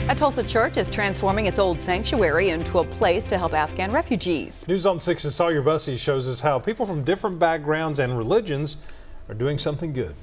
A Tulsa Church is transforming its old sanctuary into a place to help Afghan refugees. News on 6's Sawyer Bussey shows us how people from different backgrounds and religions are doing something good.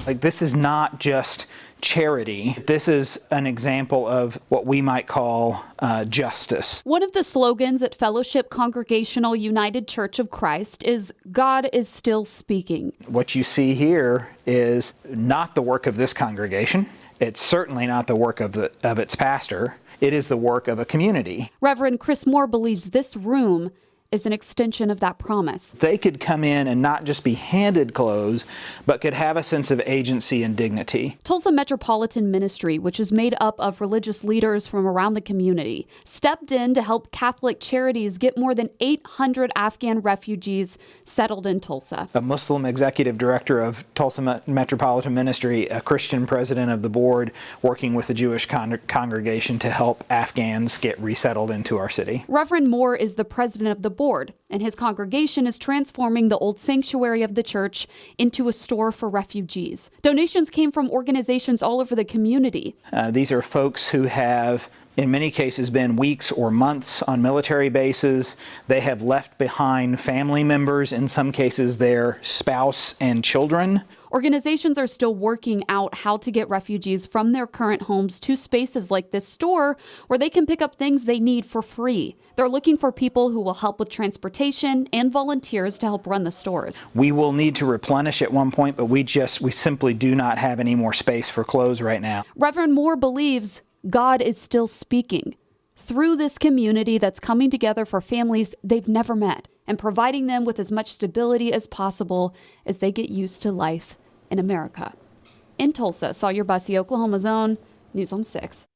This is not just charity. This is an example of what we might call justice. One of the slogans at Fellowship Congregational United Church of Christ is "God is still speaking." What you see here is not the work of this congregation. It's certainly not the work of its pastor. It is the work of a community. Reverend Chris Moore believes this room is an extension of that promise. They could come in and not just be handed clothes, but could have a sense of agency and dignity. Tulsa Metropolitan Ministry, which is made up of religious leaders from around the community, stepped in to help Catholic Charities get more than 800 Afghan refugees settled in Tulsa. A Muslim executive director of Tulsa Metropolitan Ministry, a Christian president of the board, working with the Jewish congregation to help Afghans get resettled into our city. Reverend Moore is the president of the board, and his congregation is transforming the old sanctuary of the church into a store for refugees. Donations came from organizations all over the community. These are folks who have, in many cases, been weeks or months on military bases. They have left behind family members, in some cases their spouse and children. Organizations are still working out how to get refugees from their current homes to spaces like this store where they can pick up things they need for free. They're looking for people who will help with transportation and volunteers to help run the stores. We will need to replenish at one point, but we simply do not have any more space for clothes right now. Reverend Moore believes God is still speaking through this community that's coming together for families they've never met and providing them with as much stability as possible as they get used to life in America. In Tulsa, Sawyer Bussey, Oklahoma's own, News on 6.